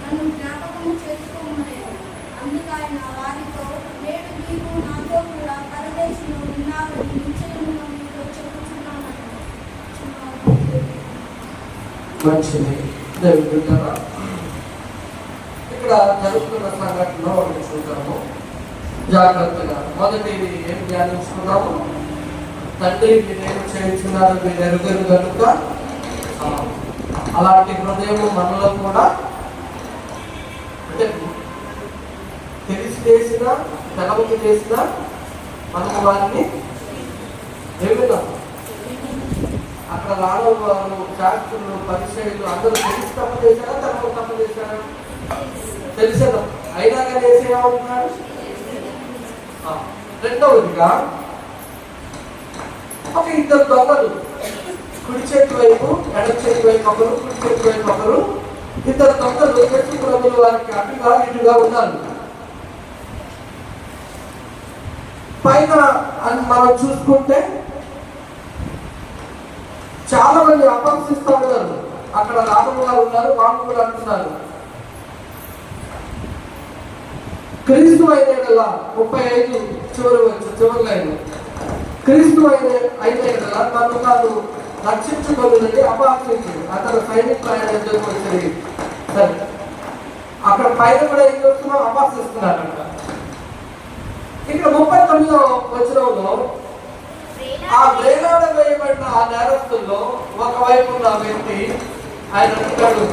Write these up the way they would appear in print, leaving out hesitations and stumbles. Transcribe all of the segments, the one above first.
నన్ను జ్ఞాపకము చేసుకోమనేది. అందుకు ఆయన వారితో, నేడు నీవు నాతో కూడా పరదేశంలో ఉన్నావని నిశ్చయముగా మీతో చెప్పుచున్నానని. మంచిది. ఇక్కడ జరుగుతున్న సంఘటనలో ఒకటి చూద్దాము జాగ్రత్తగా. మొదటిది ఏం ధ్యానించుకున్నాము? తండ్రి మీరేం చేయించున్నారు మీరు ఎరుగరు కనుక. అలాంటి హృదయం మనలో కూడా, అంటే తెలిసి చేసినా తెలవకి చేసినా మనము వారిని ఎరుగుతాం. అక్కడ రావడం వారు శాస్త్రులు పరిచయులు అందరూ తెలిసి తప్ప చేశారా తెలవక తప్ప చేశారా? తెలిసేదా? అయినా కానీ వేసేమంటున్నారు. రెండవదిగా ఒక ఇద్దరు దొంగలు, కుడి చేతి వైపు ఎడమ చేతి వైపు ఒకరు, కుడి చేతి వైపు ఒకరు, ఇద్దరు దొంగలు యేసు ప్రభువు వారికి అటుగా ఇటుగా ఉన్నారు. పైన మనం చూసుకుంటే చాలా మంది అపహసిస్తూ ఉన్నారు. అక్కడ రాములు గారు ఉన్నారు, వాళ్ళు కూడా అంటున్నారు క్రీస్తు అయిన 35 చివరి లైన్, క్రీస్తు అయిన నన్ను కాదు రక్షించుకోలేదని అపహసించింది. అతను సైనికులు ఆయన ఎదురుకు వచ్చేది. సరే, అక్కడ పైన కూడా ఏం చేస్తున్నాం? అపహసిస్తున్నారు. అక్కడ ఇక్కడ 39వ వచనంలో ఆ వేలాడ వేయబడిన ఆ నేరస్తుల్లో ఒకవైపు ఉన్న వ్యక్తి ఆయన అంటాడు,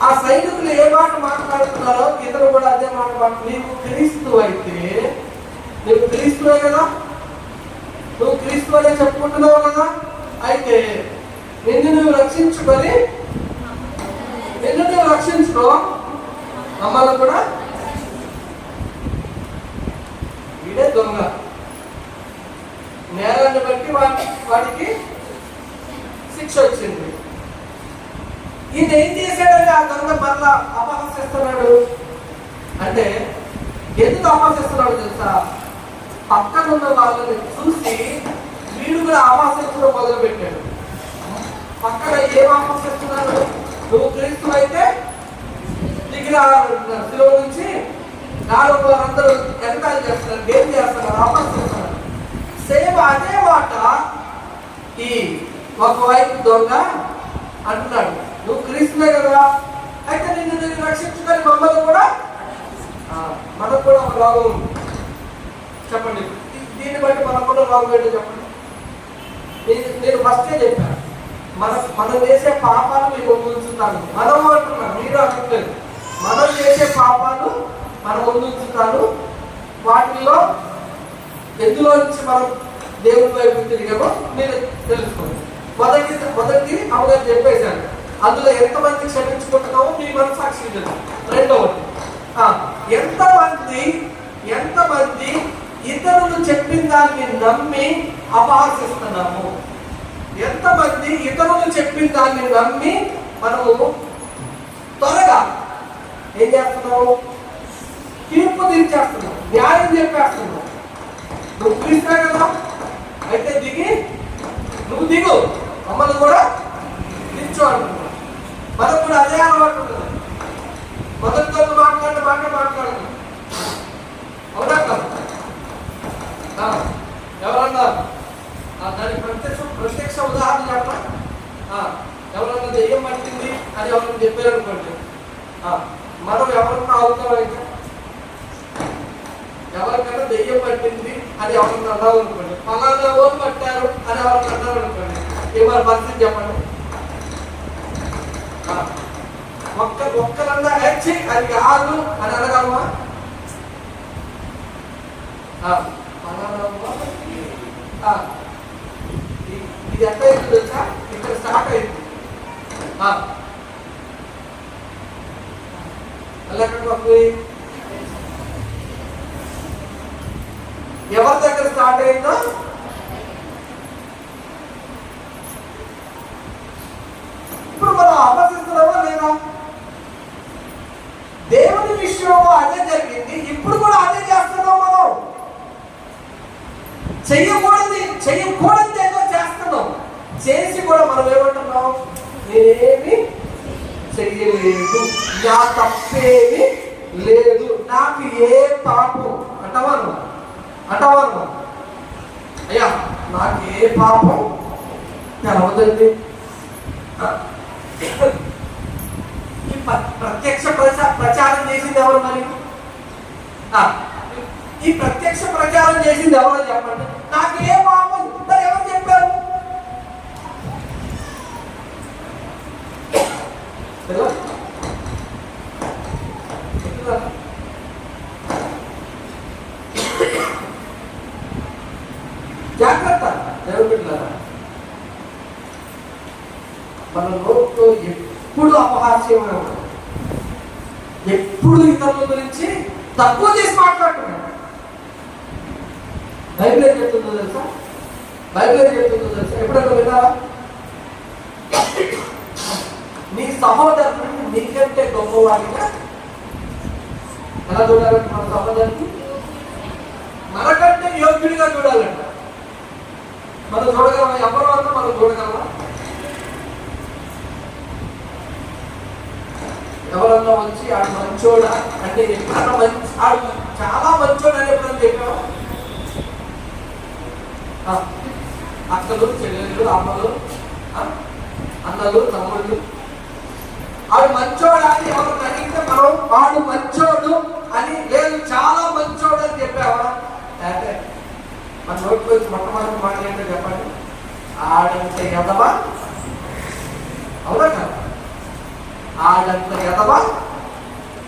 ఆ సైనికులు ఏ మాట మాట్లాడుతున్నారో ఇతను కూడా అదే మాట. నీవు క్రీస్తు అయితే, నువ్వు క్రీస్తువే కదా, నువ్వు క్రీస్తు అనే చెప్పుకుంటున్నావు కదా, అయితే నిన్ను నువ్వు రక్షించుకో, మమ్మల్ని కూడా. వీడే దొంగ. నేరాన్ని బట్టి వాడికి శిక్ష వచ్చింది. ఈయన ఏం చేశాడని ఆ దొంగ మరలా అపహసిస్తున్నాడు అంటే, ఎందుకు అపహసిస్తున్నాడు తెలుసా? పక్కన ఉన్న వాళ్ళని చూసి వీడు కూడా అపహసించడం మొదలు పెట్టాడు. పక్కన ఏం అపహసిస్తున్నాడు? నువ్వు క్రీస్తు అయితే దిగిరా అంటున్నారు. శిలువ నుంచి నాలుగు వారందరూ ఎగతాళి చేస్తున్నారు, ఏం చేస్తున్నారు? అపహసిస్తున్నారు. సేమ్ అదే మాట ఈ ఒకవైపు దొంగ అంటున్నాడు, నువ్వు క్రీస్తువే కదా, అయితే నిన్ను రక్షించుకొని మమ్మల్ని కూడా. మనకు కూడా ఒక రోగం ఉంది చెప్పండి. దీన్ని బట్టి మనకు కూడా రోగం ఏంటో చెప్పండి. నేను ఫస్టే చెప్పాను, మనం చేసే పాపాలు మీకు ఉంచుతాను. మనం అంటున్నాను, మీరు అనట్లేదు. మనం చేసే పాపాలు మనం ఉంచుతాను. వాటిల్లో ఎందులో నుంచి మనం దేవుని వైపు తిరిగామో మీరు తెలుసుకోండి. మొదటి అవగాహన చెప్పేశాను. అందులో ఎంతమంది క్షమించుకుంటున్నామో మీ మనసాక్షి తెలుసు. రెండవది, ఎంతమంది ఇతరులు చెప్పిన దాన్ని నమ్మి అపహసిస్తున్నాము. ఎంతమంది ఇతరులు చెప్పిన దాన్ని నమ్మి మనము త్వరగా ఏం చేస్తున్నాము? తీర్పు తీర్చేస్తున్నాం, న్యాయం చెప్పేస్తున్నాం. నువ్వు క్రీస్తువే కదా, అయితే నువ్వు దిగు, మమ్మల్ని కూడా దించు అంటున్నావు. మనకు కూడా అదే అలవాటు ఉంటుంది. మొదటితో మాట్లాడుతున్నాం, అవునా కాదు? ఎవరన్నా దానికి ప్రత్యక్ష ఉదాహరణ చెప్పండి. ఎవరన్నా దెయ్యం పట్టింది అని ఎవరైనా చెప్పారు అనుకోండి, మనం ఎవరన్నా అవుతాం. అయితే ఎవరికైనా దెయ్యం పట్టింది అని ఎవరన్నా అన్నావు అనుకోండి, పలానా వాళ్ళు పట్టారు అని ఎవరన్నా అన్నారు అనుకోండి, ఏమైనా పరిస్థితి చెప్పండి. ఒక్కరన్నా హెచ్చి అది కాదు అని అనగలమా? ఇది ఎట్లా అయింది తెలుసా? ఇక్కడ స్టార్ట్ అయింది. ఎవరి దగ్గర స్టార్ట్ అయిందో ఇప్పుడు మనం అపహసిస్తున్నామా లేదా? దేవుని విషయంలో అదే జరిగింది, ఇప్పుడు కూడా అదే చేస్తున్నాం. మనం చెయ్యకూడదు ఏదో చేస్తున్నాం, చేసి కూడా మనం ఏమంటున్నాం? నేనేమి చెయ్యలేదు, నా తప్పేమి లేదు, నాకు ఏ పాపం అంటవాను అయ్యా, నాకు ఏ పాపం తెలవదండి. ఈ ప్రత్యక్ష ప్రచారం చేసింది ఎవరు మరి? ఈ ప్రత్యక్ష ప్రచారం చేసింది ఎవరో చెప్పండి. నాకు ఏ పాపం మరి ఎవరు చెప్పారు? జాగ్రత్త దేవుడు బిడ్డలారా, మన నోట్లో ఎప్పుడు అపహాస్యమే ఉంటుంది, ఎప్పుడు ఇతరుల గురించి తక్కువ చేసి మాట్లాడుతున్నాడు. బైబిల్ ఏం చెప్తుందో తెలుసా? ఎప్పుడైనా విన్నారా? నీ సహోదరుని నీకంటే గొప్పవాడిగా ఎలా చూడాలంటే, మన సహోదరుని మనకంటే యోగ్యుడిగా చూడాలంట. మనం చూడగలమా? ఎవరు అన్నా మనం చూడగలమా? ఎవరన్నా వచ్చి ఆడు మంచోడా అంటే ఎప్పుడన్నా ఆడు చాలా మంచోడు అని ఎప్పుడన్నా చెప్పావా? అక్కలు, చెల్లెళ్ళు, అమ్మలు, అన్నలు, తమ్ముళ్ళు, ఆడు మంచోడా అని ఎవరు అడిగితే మనం వాడు మంచోడు అని, లేదు చాలా మంచోడు అని చెప్పావా? అంటే మన నోట్లో వచ్చి మొట్టమొదటి మాట ఏంటో చెప్పండి, ఆడంత ఎదవా. అవునా కదా? ఆడంత ఎదవా.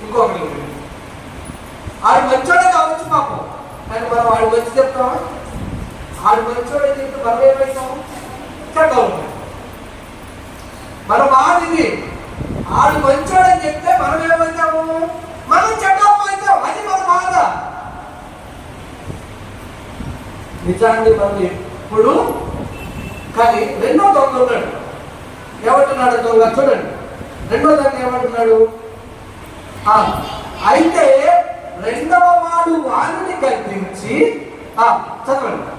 ఇంకొకటి, ఆడు మంచోడే కావచ్చు పాపం, కానీ మనం వాడు మంచి చెప్తామా? ఆడు మంచోడే చెప్తే మనం ఏమవుతాము? చెడ్డవుతాం. మన వాడిది ఆడు మంచోడని చెప్తే మనం ఏమవుతాము? మనం చెడ్డవు అవుతాం. అది మన బాధ. నిజాన్ని మనం ఎప్పుడు, కానీ రెండో దొంగ ఉన్నాడు. ఏమంటున్నాడు దొంగ? చూడండి, రెండో దొంగ ఏమంటున్నాడు? అయితే రెండవ వాడు వారిని కల్పించి, చదవండి,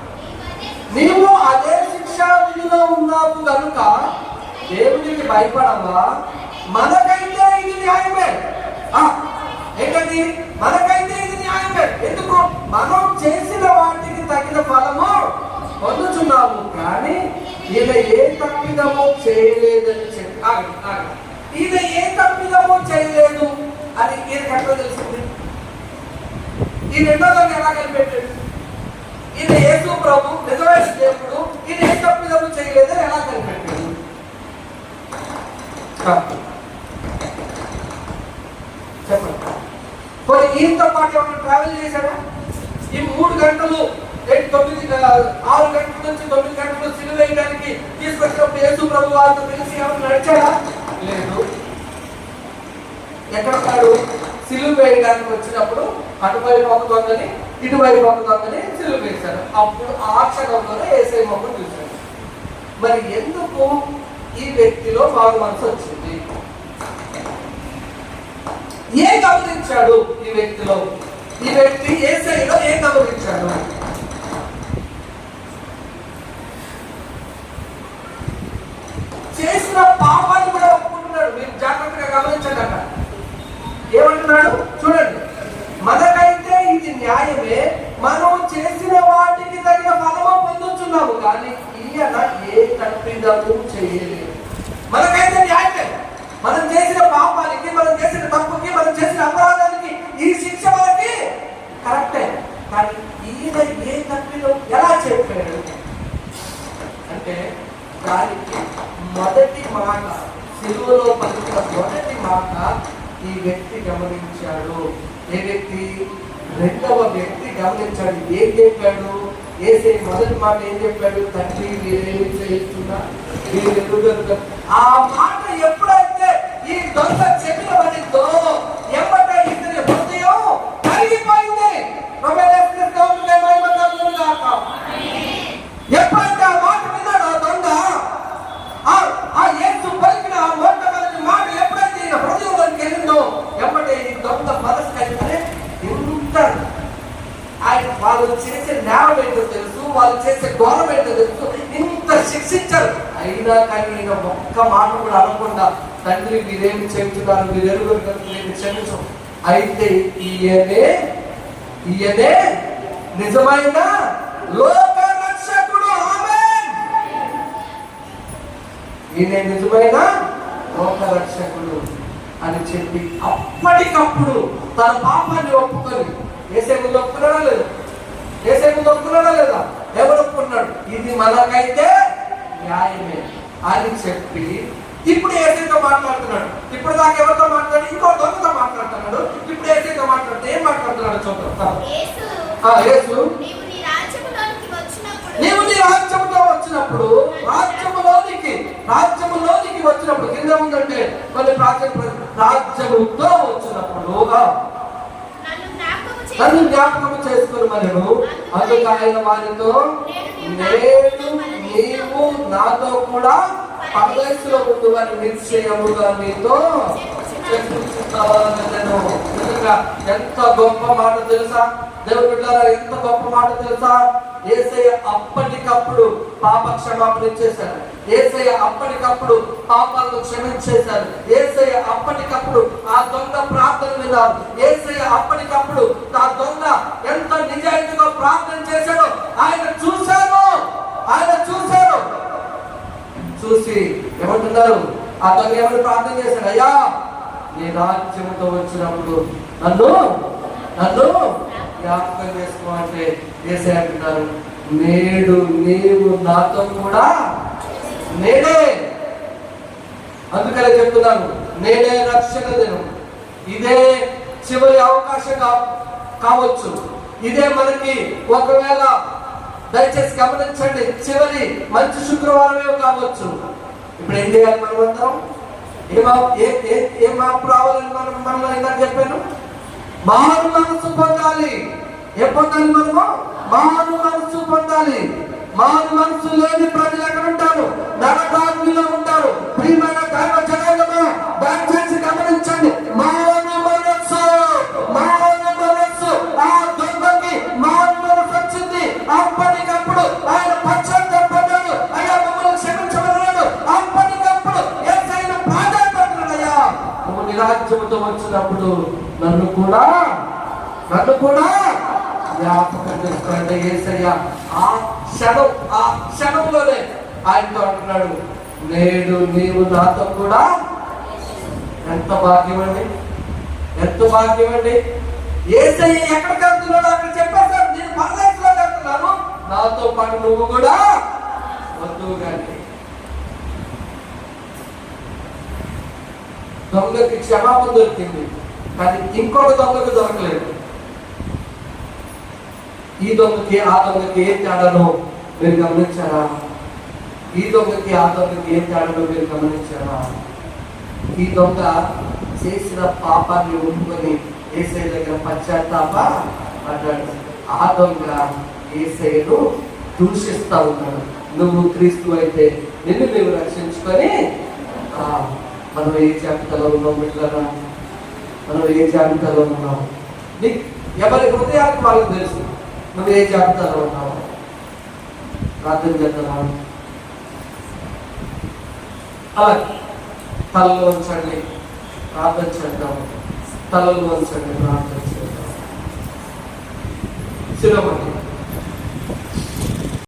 నీవు అదే శిక్షా విధిలో ఉన్నావు కనుక దేవునికి భయపడవా? మనకైతే ఇది న్యాయమే. ఏంటండి? మనకైతే ఇది న్యాయమే. ఎందుకు? మనం చేసిన వాటికి తగిన ఫలము పొందుతున్నాము, కానీ ఈయన ఏ తప్పిదమో చేయలేదని చెప్పి ఈయన ఏ తప్పిదమో చేయలేదు అని ఈయనకి ఎట్లా తెలిసింది? ఈ రెండో దాన్ని ఎలా కనిపెట్టాడు? ఈయన యేసు ప్రభు నిజమైన దేవుడు, ఈయన ఏ తప్పిదమో చేయలేదని ఎలా కనిపెట్టాడు? చెప్పండి. పోయి ఈయనతో పాటు ఏమైనా ట్రావెల్ చేశాడా? ఈ 3 గంటలు 6 గంటల నుంచి 9 గంటలు సిలువ వేయడానికి తీసుకొచ్చినప్పుడు యేసు ప్రభు వాళ్ళతో తెలిసి ఏమైనా నడిచాడా? లేదు. ఎక్కడున్నాడు? సిలువ వేయడానికి వచ్చినప్పుడు అటువైపు ఒక దొంగని, ఇటువైపు ఒక దొంగని సిలువ వేశారు. అప్పుడు ఆ క్షణంలోనే యేసయ్య మొహం చూశాడు. మరి ఎందుకు ఈ వ్యక్తిలో మారు మనసు వచ్చింది? ఏ గమనించాడు ఈ వ్యక్తిలో? ఈ వ్యక్తి యేసయ్యలో ఏ గమనించాడు? చేసిన పాపాన్ని కూడా ఒప్పుకుంటున్నాడు. మీరు జాగ్రత్తగా గమనించండి. అక్కడ ఏమంటున్నాడు చూడండి, మనకైతే ఇది న్యాయమే, మనం చేసిన వాటికి తగిన ఫలము పొందుతున్నాము, కానీ ఈయన ఏ తప్పిదము చేయలేదు. మనకైతే న్యాయమే, మనం చేసిన పాపానికి, మనం చేసిన తప్పుకి, మనం చేసిన అపరాధానికి ఈ శిక్ష మనకి కరెక్టే, కానీ ఈయన ఏ తప్పిదం ఎలా చెప్పాడు అంటే, దానికి మొదటి మాట, సిలువలో పలికిన మొదటి మాట ఈ వ్యక్తి గమనించాడు. ఏ వ్యక్తి? రెండవ వ్యక్తి గమనించాడు. ఏం చెప్పాడు? యేసయ్య మొదటి మాట ఏం చెప్పాడు? తండ్రి మీరేమి చేస్తున్నా మీరు. ఆ మాట ఎప్పుడైతే ఈ దొంగ చెవిన పడిందో ఎప్పటి ఇతని హృదయం కరిగిపోయింది. ఎప్పుడైతే ఆ మాట విన్నాడు ఆ దొంగ, ఆ యేసు పలికిన మొట్టమొదటి మాట ఎప్పుడైతే ఈయన హృదయంలోకి వెళ్ళిందో ఎప్పటి ఈ దొంగ మనసు కలిగితే ఇంత వాళ్ళు చేసే న్యాయం ఏంటో తెలుసు, వాళ్ళు చేసే గౌరవం ఏంటో తెలుసు, ఇంత శిక్షించారు, అయినా కానీ ఈయన ఒక్క మాట కూడా అనకుండా తండ్రి వీరేమి చెబుతున్నారు, వీరెరుగురు కనుక నేను క్షమించు. అయితే ఈయనే నిజమైన లోక రక్షకుడు. ఆమేన్. ఈయనే నిజమైన లోక రక్షకుడు అని చెప్పి అప్పటికప్పుడు తన పాపాన్ని ఒప్పుకొని, యేసే ముందు ఒప్పుకున్నాడా లేదా? యేసే ముందు ఒప్పుకున్నాడా లేదా? ఎవరు ఒప్పుకున్నాడు? ఇది మనకైతే న్యాయమే అని చెప్పి ఇప్పుడు యేసేతో మాట్లాడుతున్నాడు. ఇప్పుడు దాకా ఎవరితో మాట్లాడి? ఇంకో దొంగతో మాట్లాడుతున్నాడు. ఇప్పుడు యేసేతో మాట్లాడితే ఏం మాట్లాడుతున్నాడు చూద్దాం. యేసు, నీవు నీ రాజ్యముతో వచ్చినప్పుడు, రాజ్యములోనికి వచ్చినప్పుడు కింద ఉందంటే కొన్ని రాజ్యముతో వచ్చినప్పుడు నన్ను జ్ఞాపకం చేసుకుని మనను. అందుకు ఆయన వారితో, నేను నీవు నాతో కూడా పరదేశంలో ముందు వారి నిశ్చయముగా మీతో చెప్పుచున్నాను. ఎంత గొప్ప మాట తెలుసా దేవుని బిడ్డలారా, ఎంత గొప్ప మాట తెలుసా? యేసయ్య అప్పటికప్పుడు పాప క్షమాపణ ఇచ్చేశారు. యేసయ్య అప్పటికప్పుడు పాపాలను క్షమించేశారు. యేసయ్య అప్పటికప్పుడు ఆ దొంగ ప్రార్థన విన్నారు. యేసయ్య అప్పటికప్పుడు ఆ దొంగ ఎంత నిజాయితీగా ప్రార్థన చేశాడో ఆయన చూశారు. చూసి ఏమంటున్నారు? ఆ దొంగ ఎవరు ప్రార్థన చేశాడు? అయ్యా, నీ రాజ్యంతో వచ్చినప్పుడు నన్ను జ్ఞాపకం చేసుకో అంటే యేసయ్య అంటున్నారు, నేడు నీవు నాతో కూడా నేనే. అందుకనే చెప్తున్నాను, నేనే రక్షణ దినం. ఇదే చివరి అవకాశం కావచ్చు. ఇదే మనకి ఒకవేళ, దయచేసి గమనించండి, చివరి మంచి శుక్రవారమే కావచ్చు. ఇప్పుడు ఏం చేయాలి? మనమందరం ఏం మార్పు రావాలని మనలో ఇందాక చెప్పాను, మారు మనసు పొందాలి. ఏ పొందాలి? మనము మారు మనసు పొందాలి. మారు మనసు లేని ప్రజలు ఎక్కడ ఉంటారు? నరకాగ్నిలో ఉంటారు. ప్రియమైన దైవ జనాంగమా, దయచేసి గమనించండి, మారు మనసు. ఆ దొంగకి మారు మనసు వచ్చింది. అప్పటికప్పుడు ఆయన పశ్చాత్తాపడ్డాడు. అయ్యా, మమ్మల్ని క్షమించమన్నాడు. అప్పటికప్పుడు యేసయ్యను ప్రాధాన్యపడుతున్నాడు. అయ్యా, నువ్వు నీ రాజ్యముతో వచ్చినప్పుడు నన్ను కూడా జ్ఞాపకం చేసుకోండి. యేసయ్య ఆ క్షణంలోనే ఆయనతో అంటున్నాడు, నేడు నీవు నాతో కూడా. ఎంత భాగ్యం అండి! యేసయ్య ఎక్కడికి వెళ్తున్నాడు అక్కడ చెప్పేశారు, నేను పరదేశంలోకి వెళ్తున్నాను, నాతో పాటు నువ్వు కూడా వద్దువు. కానీ దొంగకి క్షమాపణ దొరికింది, కానీ ఇంకొక దొంగకు దొరకలేదు. ఈ దొంగకి ఆ దొంగకి ఏం తేడానో మీరు గమనించారా? ఈ దొంగకి ఆ దొంగకి ఏం తేడానో మీరు గమనించారా? ఈ దొంగ చేసిన పాపాన్ని ఒప్పుకొని యేసయ్య దగ్గర పశ్చాత్తాప పడ్డాడు. ఆ దొంగ యేసయ్యను దూషిస్తా ఉన్నాడు. నువ్వు క్రీస్తు అయితే నిన్ను నువ్వు రక్షించుకొని. మనం ఏ జాబితాలో ఉన్నాం బిడ్డలారా? మనం ఏ జాబితాలో ఉన్నావు? ఎవరి హృదయానికి వాళ్ళకి తెలుసు నువ్వు ఏ జాబితాలో ఉన్నావు. ప్రార్థన చేద్దాం. అలా తలలో ఉంచండి, ప్రార్థన చేద్దాం. తలలో ఉంచండి, ప్రార్థన చేద్దాం. శిరోమణి